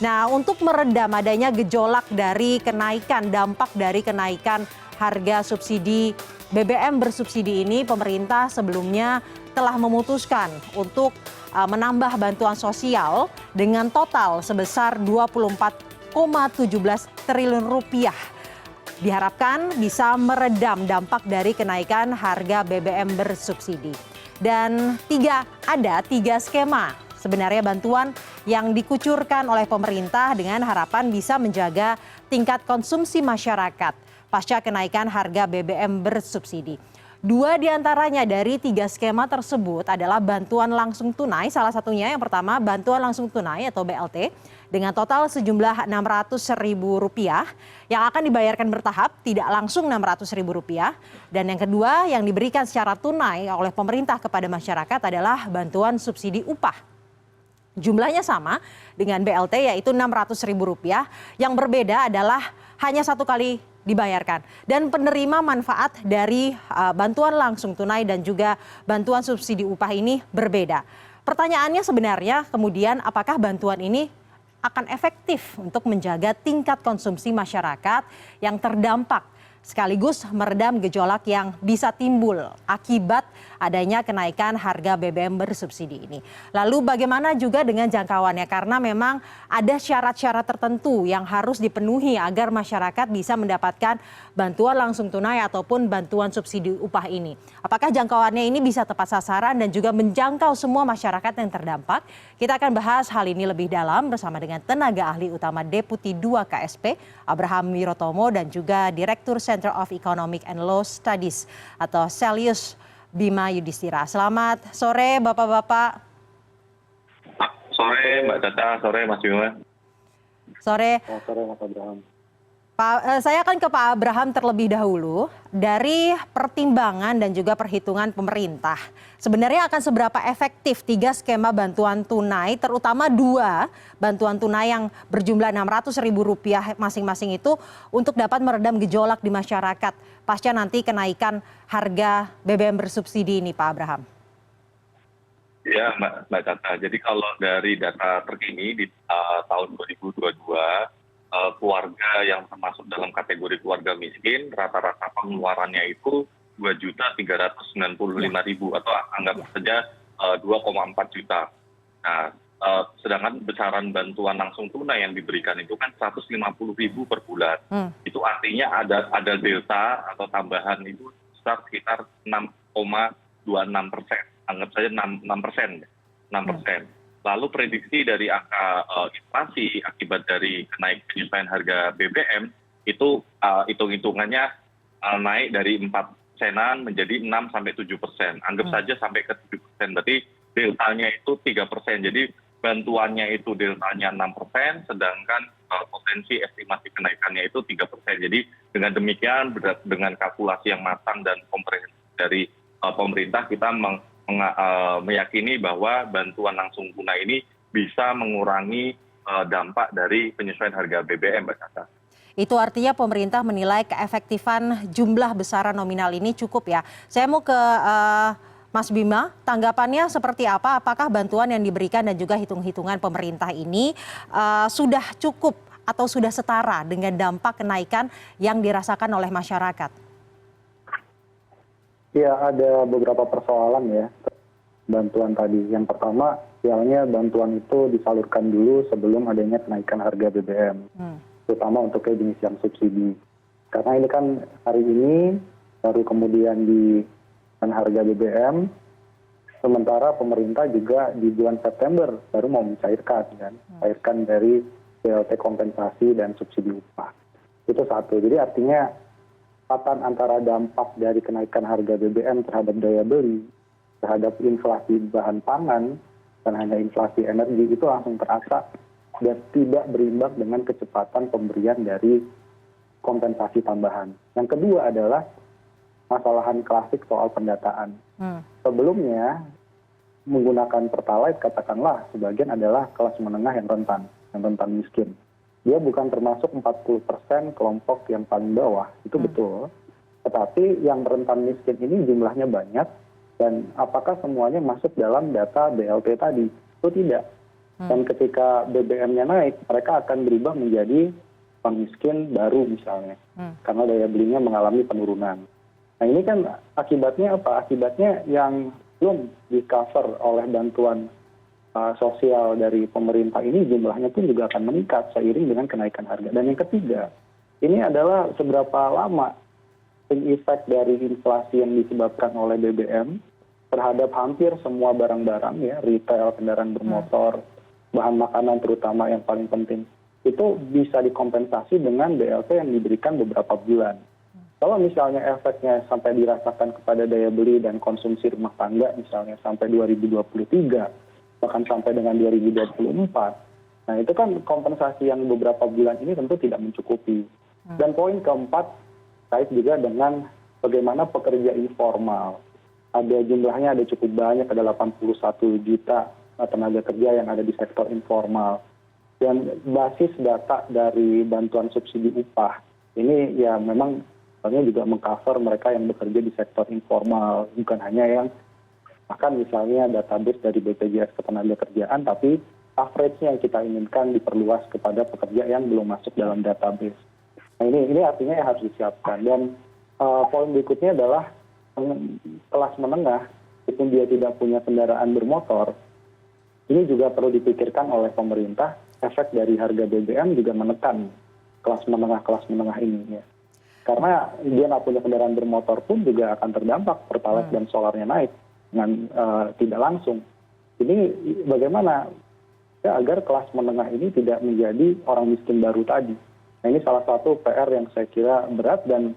Nah, untuk meredam adanya gejolak dari dampak dari kenaikan harga subsidi BBM bersubsidi ini, pemerintah sebelumnya telah memutuskan untuk menambah bantuan sosial dengan total sebesar 24,17 triliun rupiah. Diharapkan bisa meredam dampak dari kenaikan harga BBM bersubsidi. Dan ada tiga skema sebenarnya bantuan yang dikucurkan oleh pemerintah dengan harapan bisa menjaga tingkat konsumsi masyarakat pasca kenaikan harga BBM bersubsidi. Dua diantaranya dari tiga skema tersebut adalah bantuan langsung tunai. Salah satunya yang pertama bantuan langsung tunai atau BLT dengan total sejumlah Rp600.000 yang akan dibayarkan bertahap, tidak langsung Rp600.000. Dan yang kedua yang diberikan secara tunai oleh pemerintah kepada masyarakat adalah bantuan subsidi upah. Jumlahnya sama dengan BLT yaitu Rp600.000. Yang berbeda adalah hanya satu kali dibayarkan. Dan penerima manfaat dari bantuan langsung tunai dan juga bantuan subsidi upah ini berbeda. Pertanyaannya sebenarnya kemudian apakah bantuan ini akan efektif untuk menjaga tingkat konsumsi masyarakat yang terdampak sekaligus meredam gejolak yang bisa timbul akibat adanya kenaikan harga BBM bersubsidi ini. Lalu bagaimana juga dengan jangkauannya? Karena memang ada syarat-syarat tertentu yang harus dipenuhi agar masyarakat bisa mendapatkan bantuan langsung tunai ataupun bantuan subsidi upah ini. Apakah jangkauannya ini bisa tepat sasaran dan juga menjangkau semua masyarakat yang terdampak? Kita akan bahas hal ini lebih dalam bersama dengan tenaga ahli utama Deputi 2 KSP, Abraham Wirotomo, dan juga Direktur Center of Economic and Law Studies atau Celius Bima Yudhistira. Selamat sore Bapak-Bapak. Sore Mbak Caca, sore Mas Bima. Sore. Sore Mas Abraham. Saya akan ke Pak Abraham terlebih dahulu. Dari pertimbangan dan juga perhitungan pemerintah, sebenarnya akan seberapa efektif tiga skema bantuan tunai, terutama dua bantuan tunai yang berjumlah Rp600.000 masing-masing itu untuk dapat meredam gejolak di masyarakat pasca nanti kenaikan harga BBM bersubsidi ini, Pak Abraham? Ya Mbak Caca, jadi kalau dari data terkini di tahun 2022, keluarga yang termasuk dalam kategori keluarga miskin rata-rata pengeluarannya itu 2.395.000 atau anggap saja 2,4 juta. Nah, sedangkan besaran bantuan langsung tunai yang diberikan itu kan 150.000 per bulan. Itu artinya ada delta atau tambahan itu sekitar 6,26%. Anggap saja 6%. Lalu prediksi dari angka inflasi akibat dari kenaikan penyesuaian harga BBM itu hitung-hitungannya naik dari 4 senan menjadi 6-7%. Anggap saja sampai ke 7%. Berarti deltanya itu 3%. Jadi bantuannya itu deltanya 6%, sedangkan potensi estimasi kenaikannya itu 3%. Jadi dengan demikian dengan kalkulasi yang matang dan komprehensif dari pemerintah kita meyakini bahwa bantuan langsung tunai ini bisa mengurangi dampak dari penyesuaian harga BBM, Mbak Caca. Itu artinya pemerintah menilai keefektifan jumlah besaran nominal ini cukup ya. Saya mau ke Mas Bima, tanggapannya seperti apa? Apakah bantuan yang diberikan dan juga hitung-hitungan pemerintah ini sudah cukup atau sudah setara dengan dampak kenaikan yang dirasakan oleh masyarakat? Ya, ada beberapa persoalan ya bantuan tadi. Yang pertama, sialnya bantuan itu disalurkan dulu sebelum adanya kenaikan harga BBM, terutama untuk jenis yang subsidi. Karena ini kan hari ini baru kemudian di harga BBM, sementara pemerintah juga di bulan September baru mau mencairkan cairkan dari BLT kompensasi dan subsidi upah. Itu satu. Jadi artinya kaitan antara dampak dari kenaikan harga BBM terhadap daya beli, terhadap inflasi bahan pangan, dan hanya inflasi energi itu langsung terasa dan tidak berimbang dengan kecepatan pemberian dari kompensasi tambahan. Yang kedua adalah masalahan klasik soal pendataan. Sebelumnya menggunakan pertalite katakanlah sebagian adalah kelas menengah yang rentan miskin. Dia bukan termasuk 40% kelompok yang paling bawah, itu betul. Tetapi yang rentan miskin ini jumlahnya banyak, dan apakah semuanya masuk dalam data BLT tadi? Itu tidak. Dan ketika BBM-nya naik, mereka akan berubah menjadi orang miskin baru misalnya, karena daya belinya mengalami penurunan. Nah ini kan akibatnya apa? Akibatnya yang belum di-cover oleh bantuan sosial dari pemerintah ini jumlahnya pun juga akan meningkat seiring dengan kenaikan harga. Dan yang ketiga, ini adalah seberapa lama efek dari inflasi yang disebabkan oleh BBM terhadap hampir semua barang-barang ya, retail, kendaraan bermotor, bahan makanan terutama yang paling penting. Itu bisa dikompensasi dengan BLT yang diberikan beberapa bulan. Kalau misalnya efeknya sampai dirasakan kepada daya beli dan konsumsi rumah tangga misalnya sampai 2023, bahkan sampai dengan 2024, nah itu kan kompensasi yang beberapa bulan ini tentu tidak mencukupi. Dan poin keempat, kait juga dengan bagaimana pekerja informal. Ada jumlahnya ada cukup banyak, ada 81 juta tenaga kerja yang ada di sektor informal. Dan basis data dari bantuan subsidi upah ini ya memang sebenarnya juga mengcover mereka yang bekerja di sektor informal, bukan hanya yang bahkan misalnya database dari BPJS Ketenagakerjaan, tapi coverage-nya yang kita inginkan diperluas kepada pekerja yang belum masuk dalam database. Nah ini artinya yang harus disiapkan. Dan poin berikutnya adalah kelas menengah, meskipun dia tidak punya kendaraan bermotor, ini juga perlu dipikirkan oleh pemerintah. Efek dari harga BBM juga menekan kelas menengah ini ya. Karena dia nggak punya kendaraan bermotor pun juga akan terdampak pertalite dan solarnya naik dengan tidak langsung. Ini bagaimana ya, agar kelas menengah ini tidak menjadi orang miskin baru tadi. Nah ini salah satu PR yang saya kira berat, dan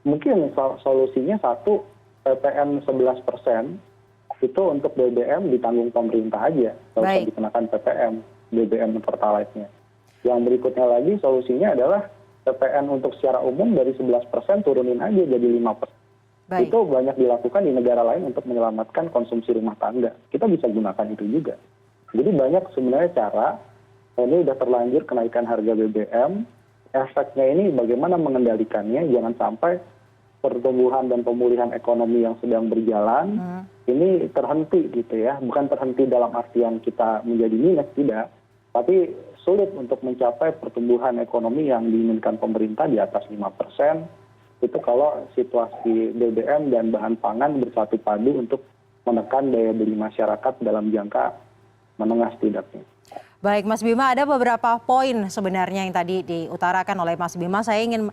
mungkin solusinya satu, PPN 11% itu untuk BBM ditanggung pemerintah aja, kalau bisa dikenakan PPN. BBM pertalite-nya. Yang berikutnya lagi solusinya adalah PPN untuk secara umum dari 11% turunin aja jadi 5%. Itu banyak dilakukan di negara lain untuk menyelamatkan konsumsi rumah tangga. Kita bisa gunakan itu juga. Jadi banyak sebenarnya cara. Ini sudah terlanjur kenaikan harga BBM. Efeknya ini bagaimana mengendalikannya, jangan sampai pertumbuhan dan pemulihan ekonomi yang sedang berjalan ini terhenti gitu ya. Bukan terhenti dalam artian kita menjadi minus, tidak, tapi sulit untuk mencapai pertumbuhan ekonomi yang diinginkan pemerintah di atas 5%. Itu kalau situasi BBM dan bahan pangan bersatu padu untuk menekan daya beli masyarakat dalam jangka menengah setidaknya. Baik Mas Bima, ada beberapa poin sebenarnya yang tadi diutarakan oleh Mas Bima. Saya ingin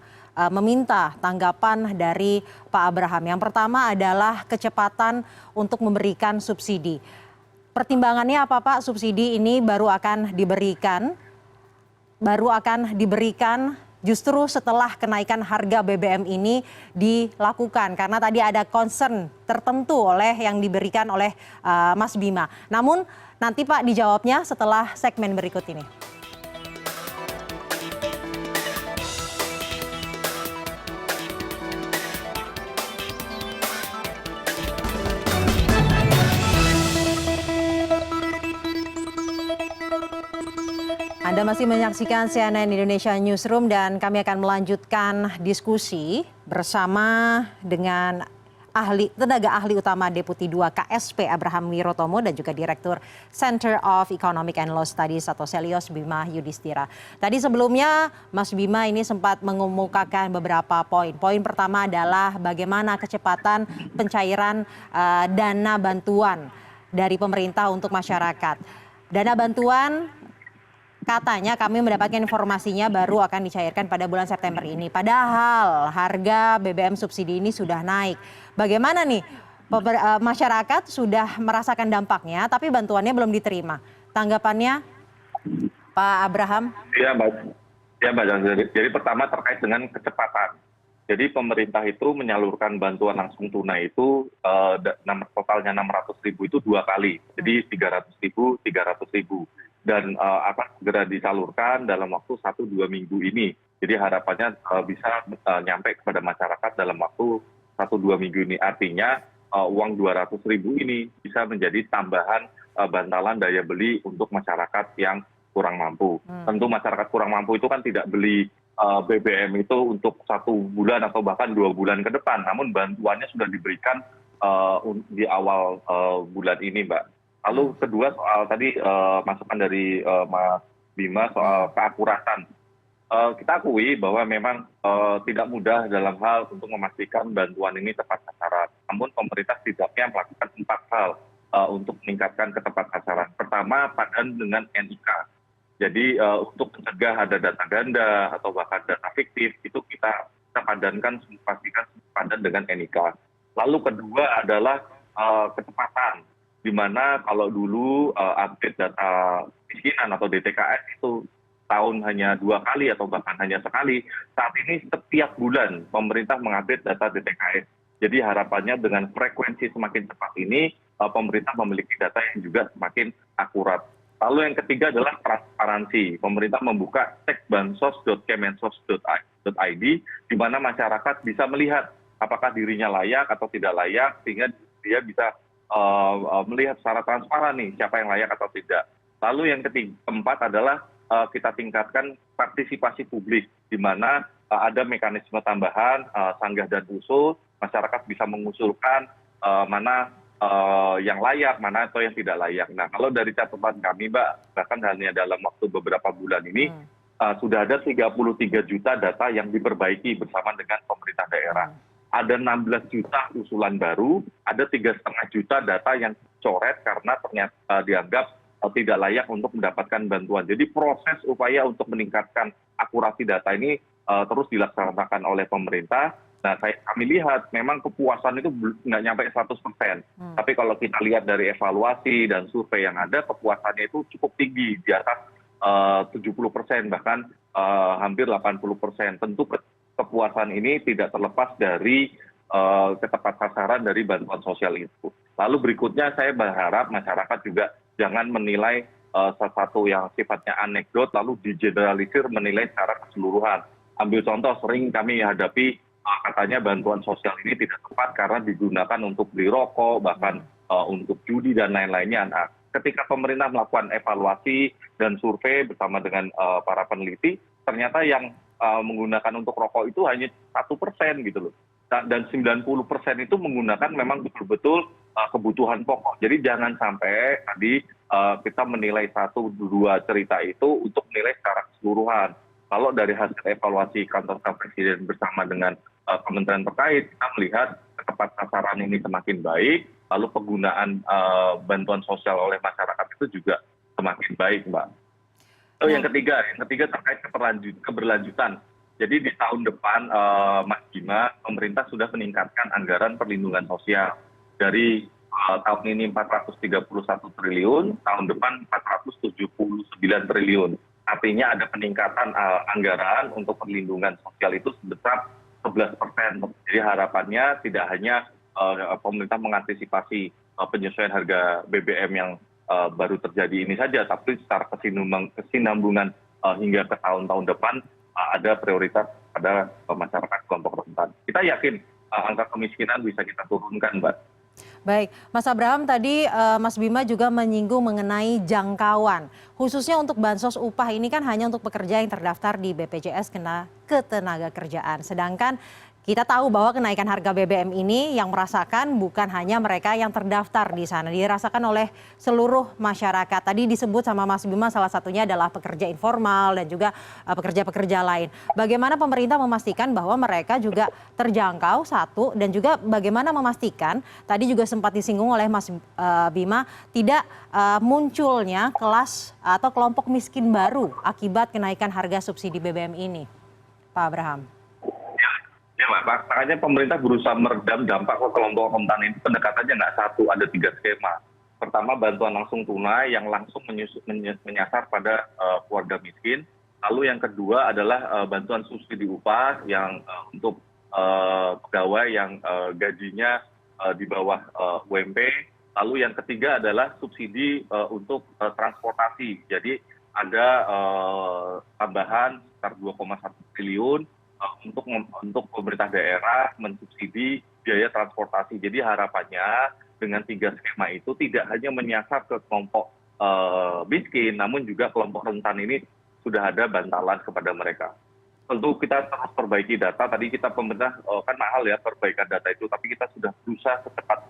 meminta tanggapan dari Pak Abraham. Yang pertama adalah kecepatan untuk memberikan subsidi. Pertimbangannya apa Pak? Subsidi ini baru akan diberikan justru setelah kenaikan harga BBM ini dilakukan. Karena tadi ada concern tertentu yang diberikan oleh Mas Bima. Namun nanti Pak dijawabnya setelah segmen berikut ini. Anda masih menyaksikan CNN Indonesia Newsroom dan kami akan melanjutkan diskusi bersama dengan tenaga ahli utama Deputi 2 KSP Abraham Wirotomo dan juga Direktur Center of Economic and Law Studies atau Selios Bima Yudhistira. Tadi sebelumnya Mas Bima ini sempat mengemukakan beberapa poin. Poin pertama adalah bagaimana kecepatan pencairan dana bantuan dari pemerintah untuk masyarakat. Dana bantuan katanya kami mendapatkan informasinya baru akan dicairkan pada bulan September ini. Padahal harga BBM subsidi ini sudah naik. Bagaimana nih masyarakat sudah merasakan dampaknya tapi bantuannya belum diterima. Tanggapannya Pak Abraham? Ya Mbak Jansen. Jadi pertama terkait dengan kecepatan. Jadi pemerintah itu menyalurkan bantuan langsung tunai itu totalnya 600.000 itu 2 kali. Jadi 300.000, 300.000. Dan akan segera disalurkan dalam waktu 1-2 minggu ini. Jadi harapannya bisa nyampe kepada masyarakat dalam waktu 1-2 minggu ini. Artinya uang 200.000 ini bisa menjadi tambahan bantalan daya beli untuk masyarakat yang kurang mampu. Tentu masyarakat kurang mampu itu kan tidak beli BBM itu untuk 1 bulan atau bahkan 2 bulan ke depan. Namun bantuannya sudah diberikan di awal bulan ini, Mbak. Lalu kedua soal tadi masukan dari Mas Bima soal keakuratan. Kita akui bahwa memang tidak mudah dalam hal untuk memastikan bantuan ini tepat sasaran. Namun pemerintah setidaknya melakukan 4 hal untuk meningkatkan ketepat sasaran. Pertama, padan dengan NIK. Jadi untuk mencegah ada data ganda atau bahkan data fiktif, itu kita padankan, pastikan padan dengan NIK. Lalu kedua adalah kecepatan, di mana kalau dulu update data kemiskinan atau DTKS itu tahun hanya 2 kali atau bahkan hanya sekali, saat ini setiap bulan pemerintah mengupdate data DTKS. Jadi harapannya dengan frekuensi semakin cepat ini, pemerintah memiliki data yang juga semakin akurat. Lalu yang ketiga adalah transparansi. Pemerintah membuka cekbansos.kemensos.id, di mana masyarakat bisa melihat apakah dirinya layak atau tidak layak, sehingga dia bisa melihat secara transparan nih siapa yang layak atau tidak. Lalu yang keempat adalah kita tingkatkan partisipasi publik, di mana ada mekanisme tambahan, sanggah dan usul, masyarakat bisa mengusulkan mana yang layak, mana atau yang tidak layak. Nah, kalau dari catatan kami, Mbak, bahkan hanya dalam waktu beberapa bulan ini, sudah ada 33 juta data yang diperbaiki bersama dengan pemerintah daerah. Ada 16 juta usulan baru, ada 3,5 juta data yang coret karena ternyata dianggap tidak layak untuk mendapatkan bantuan. Jadi proses upaya untuk meningkatkan akurasi data ini terus dilaksanakan oleh pemerintah. Nah, kami lihat memang kepuasan itu nggak nyampe 100%. Tapi kalau kita lihat dari evaluasi dan survei yang ada, kepuasannya itu cukup tinggi, di atas 70%, bahkan hampir 80%. Tentu kepuasan ini tidak terlepas dari ketepat sasaran dari bantuan sosial itu. Lalu berikutnya saya berharap masyarakat juga jangan menilai sesuatu yang sifatnya anekdot lalu digeneralisir menilai secara keseluruhan. Ambil contoh, sering kami hadapi katanya bantuan sosial ini tidak tepat karena digunakan untuk beli rokok, bahkan untuk judi dan lain-lainnya. Nah, ketika pemerintah melakukan evaluasi dan survei bersama dengan para peneliti, ternyata yang menggunakan untuk rokok itu hanya 1% gitu loh. Dan 90% itu menggunakan memang betul-betul kebutuhan pokok. Jadi jangan sampai tadi kita menilai 1-2 cerita itu untuk menilai secara keseluruhan. Kalau dari hasil evaluasi kantor staf presiden bersama dengan kementerian terkait, kita melihat ketepat sasaran ini semakin baik, lalu penggunaan bantuan sosial oleh masyarakat itu juga semakin baik, Mbak. Yang ketiga terkait keberlanjutan. Jadi di tahun depan, Mas Bima, pemerintah sudah meningkatkan anggaran perlindungan sosial dari tahun ini 431 triliun, tahun depan 479 triliun. Artinya ada peningkatan anggaran untuk perlindungan sosial itu sebesar 11%. Jadi harapannya tidak hanya pemerintah mengantisipasi penyesuaian harga BBM yang baru terjadi ini saja, tapi secara kesinambungan hingga ke tahun-tahun depan ada prioritas pada masyarakat kelompok rentan. Kita yakin angka kemiskinan bisa kita turunkan, Mbak. Baik, Mas Abraham, tadi Mas Bima juga menyinggung mengenai jangkauan. Khususnya untuk bansos upah ini kan hanya untuk pekerja yang terdaftar di BPJS Ketenagakerjaan. Sedangkan kita tahu bahwa kenaikan harga BBM ini yang merasakan bukan hanya mereka yang terdaftar di sana, dirasakan oleh seluruh masyarakat. Tadi disebut sama Mas Bima salah satunya adalah pekerja informal dan juga pekerja-pekerja lain. Bagaimana pemerintah memastikan bahwa mereka juga terjangkau satu, dan juga bagaimana memastikan tadi juga sempat disinggung oleh Mas Bima tidak munculnya kelas atau kelompok miskin baru akibat kenaikan harga subsidi BBM ini, Pak Abraham? Ya, Mbak, makanya pemerintah berusaha meredam dampak ke kelompok rentan ini. Pendekatannya nggak satu, ada 3 skema. Pertama, bantuan langsung tunai yang langsung menyasar pada keluarga miskin. Lalu yang kedua adalah bantuan subsidi upah yang untuk pegawai yang gajinya di bawah UMP. Lalu yang ketiga adalah subsidi untuk transportasi. Jadi ada tambahan sekitar 2,1 triliun untuk pemerintah daerah mensubsidi biaya transportasi. Jadi harapannya dengan 3 skema itu tidak hanya menyasar ke kelompok miskin, namun juga kelompok rentan ini sudah ada bantalan kepada mereka. Tentu kita terus perbaiki data. Tadi kita pemerintah kan mahal ya perbaikan data itu, tapi kita sudah berusaha secepat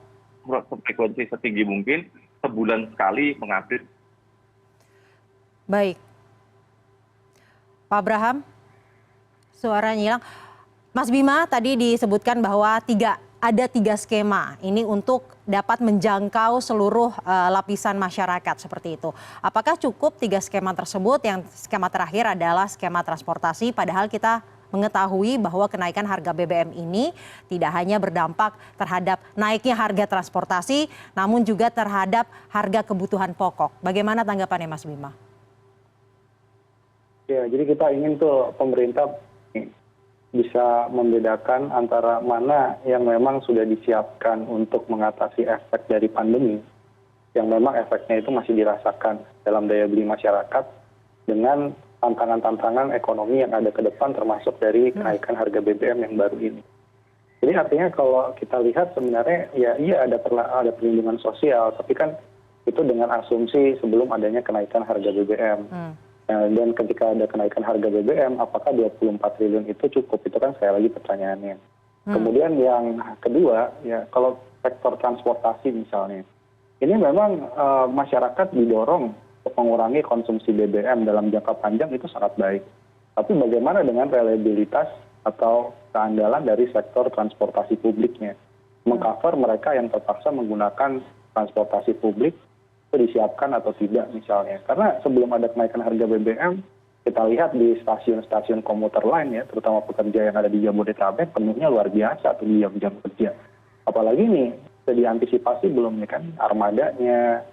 frekuensi setinggi mungkin sebulan sekali mengupdate. Baik, Pak Abraham, suaranya hilang. Mas Bima tadi disebutkan bahwa ada tiga skema ini untuk dapat menjangkau seluruh lapisan masyarakat seperti itu. Apakah cukup tiga skema tersebut? Yang skema terakhir adalah skema transportasi, padahal kita mengetahui bahwa kenaikan harga BBM ini tidak hanya berdampak terhadap naiknya harga transportasi, namun juga terhadap harga kebutuhan pokok. Bagaimana tanggapannya Mas Bima? Ya, jadi kita ingin tuh pemerintah bisa membedakan antara mana yang memang sudah disiapkan untuk mengatasi efek dari pandemi, yang memang efeknya itu masih dirasakan dalam daya beli masyarakat, dengan tantangan-tantangan ekonomi yang ada ke depan, termasuk dari kenaikan harga BBM yang baru ini. Jadi artinya kalau kita lihat sebenarnya ya iya ada perlindungan sosial, tapi kan itu dengan asumsi sebelum adanya kenaikan harga BBM. Dan ketika ada kenaikan harga BBM, apakah 24 triliun itu cukup? Itu kan sekali lagi pertanyaannya. Kemudian yang kedua, ya kalau sektor transportasi misalnya, ini memang masyarakat didorong untuk mengurangi konsumsi BBM dalam jangka panjang itu sangat baik. Tapi bagaimana dengan reliabilitas atau keandalan dari sektor transportasi publiknya? Mengcover mereka yang terpaksa menggunakan transportasi publik, itu disiapkan atau tidak misalnya. Karena sebelum ada kenaikan harga BBM, kita lihat di stasiun-stasiun komuter lain ya, terutama pekerja yang ada di Jabodetabek, penuhnya luar biasa tuh di jam-jam kerja. Apalagi nih, sudah diantisipasi belum nih kan armadanya,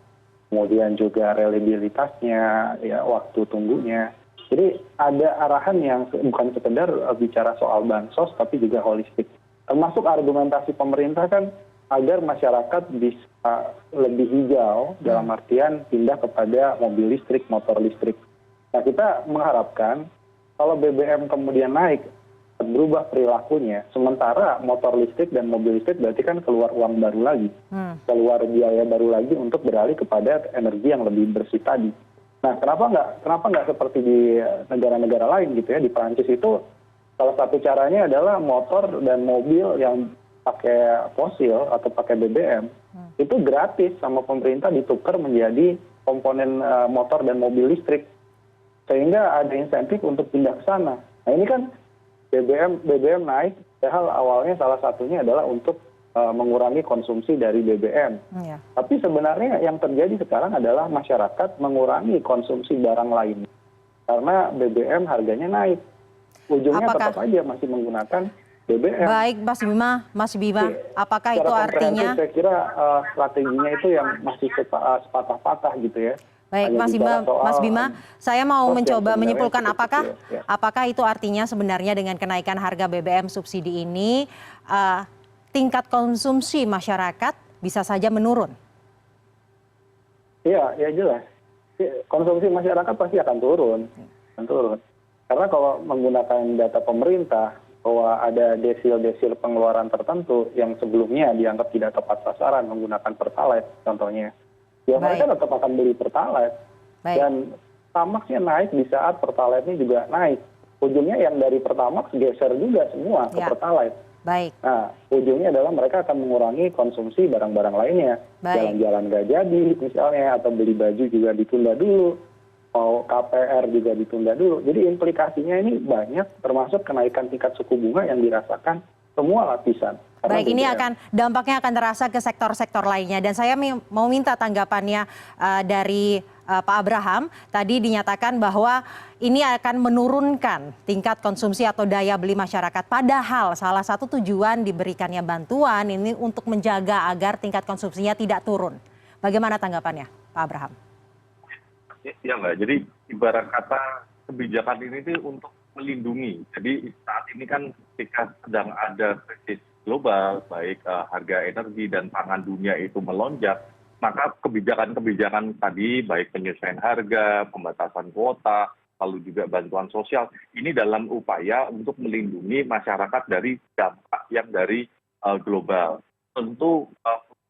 kemudian juga reliabilitasnya, ya waktu tunggunya. Jadi ada arahan yang bukan sekedar bicara soal bansos, tapi juga holistik. Termasuk argumentasi pemerintah kan agar masyarakat bisa lebih hijau dalam artian pindah kepada mobil listrik, motor listrik. Nah kita mengharapkan kalau BBM kemudian naik, berubah perilakunya, sementara motor listrik dan mobil listrik berarti kan keluar uang baru lagi, keluar biaya baru lagi untuk beralih kepada energi yang lebih bersih tadi. Nah kenapa nggak seperti di negara-negara lain gitu ya, di Perancis itu salah satu caranya adalah motor dan mobil yang pakai fosil atau pakai BBM itu gratis sama pemerintah ditukar menjadi komponen motor dan mobil listrik, sehingga ada insentif untuk pindah ke sana. Nah ini kan BBM naik, padahal awalnya salah satunya adalah untuk mengurangi konsumsi dari BBM. Tapi sebenarnya yang terjadi sekarang adalah masyarakat mengurangi konsumsi barang lain karena BBM harganya naik. Ujungnya tetap aja masih menggunakan BBM. Baik, Mas Bima, apakah itu artinya? Saya kira strateginya itu yang masih sepatah-patah gitu ya. Baik, Mas Bima, saya mau mencoba menyimpulkan apakah itu artinya sebenarnya dengan kenaikan harga BBM subsidi ini tingkat konsumsi masyarakat bisa saja menurun? Iya, ya jelas. Konsumsi masyarakat pasti akan turun. Karena kalau menggunakan data pemerintah, bahwa ada desil-desil pengeluaran tertentu yang sebelumnya dianggap tidak tepat sasaran menggunakan Pertalite contohnya, ya mereka tetap akan beli Pertalite. Dan Pertamax-nya naik di saat Pertalite-nya juga naik. Ujungnya yang dari Pertamax geser juga semua ke Pertalite. Nah, ujungnya adalah mereka akan mengurangi konsumsi barang-barang lainnya. Jalan-jalan nggak jadi misalnya, atau beli baju juga ditunda dulu. Mau KPR juga ditunda dulu. Jadi implikasinya ini banyak, termasuk kenaikan tingkat suku bunga yang dirasakan semua lapisan. Baik, ini dampaknya akan terasa ke sektor-sektor lainnya. Dan saya mau minta tanggapannya dari Pak Abraham. Tadi dinyatakan bahwa ini akan menurunkan tingkat konsumsi atau daya beli masyarakat. Padahal salah satu tujuan diberikannya bantuan ini untuk menjaga agar tingkat konsumsinya tidak turun. Bagaimana tanggapannya, Pak Abraham? Ya Mbak, jadi ibarat kata kebijakan ini itu untuk melindungi. Jadi saat ini kan ketika sedang ada krisis global, baik harga energi dan pangan dunia itu melonjak, maka kebijakan-kebijakan tadi, baik penyesuaian harga, pembatasan kuota, lalu juga bantuan sosial, ini dalam upaya untuk melindungi masyarakat dari dampak yang dari global. Tentu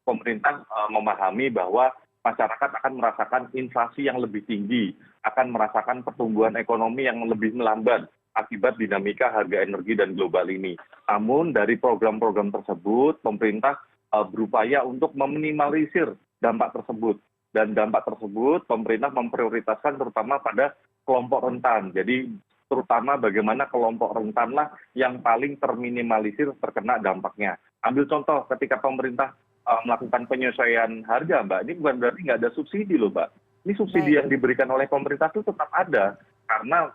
pemerintah memahami bahwa masyarakat akan merasakan inflasi yang lebih tinggi, akan merasakan pertumbuhan ekonomi yang lebih melambat akibat dinamika harga energi dan global ini. Namun dari program-program tersebut, pemerintah berupaya untuk meminimalisir dampak tersebut. dan dampak tersebut pemerintah memprioritaskan terutama pada kelompok rentan. Jadi terutama bagaimana kelompok rentanlah yang paling terminimalisir terkena dampaknya. Ambil contoh ketika pemerintah melakukan penyesuaian harga, Mbak, ini bukan berarti nggak ada subsidi loh, Mbak. Ini subsidi yang diberikan oleh pemerintah itu tetap ada, karena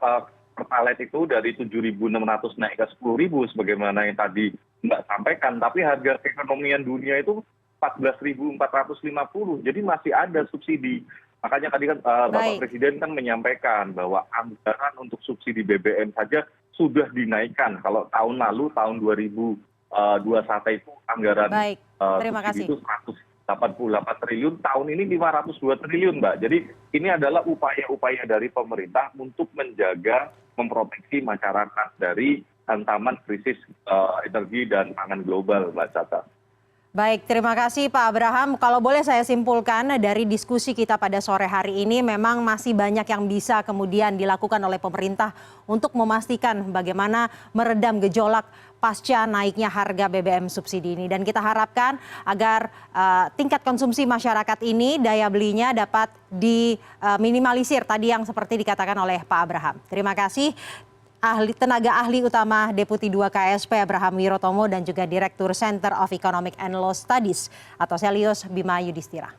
Pertalite itu dari 7.600 naik ke 10.000 sebagaimana yang tadi Mbak sampaikan, tapi harga keekonomian dunia itu 14.450, jadi masih ada subsidi. Makanya tadi kan Bapak Presiden kan menyampaikan bahwa anggaran untuk subsidi BBM saja sudah dinaikkan. Kalau tahun lalu, tahun 2021 itu anggaran subsidi itu 188 triliun, tahun ini 502 triliun, Mbak. Jadi ini adalah upaya-upaya dari pemerintah untuk menjaga, memproteksi masyarakat dari hantaman krisis energi dan pangan global, Mbak Caca. Baik, terima kasih Pak Abraham. Kalau boleh saya simpulkan dari diskusi kita pada sore hari ini, memang masih banyak yang bisa kemudian dilakukan oleh pemerintah untuk memastikan bagaimana meredam gejolak pasca naiknya harga BBM subsidi ini. Dan kita harapkan agar tingkat konsumsi masyarakat ini, daya belinya dapat diminimalisir tadi yang seperti dikatakan oleh Pak Abraham. Terima kasih. Tenaga ahli utama Deputi 2 KSP Abraham Wirotomo dan juga Direktur Center of Economic and Law Studies atau Selios Bima Yudhistira.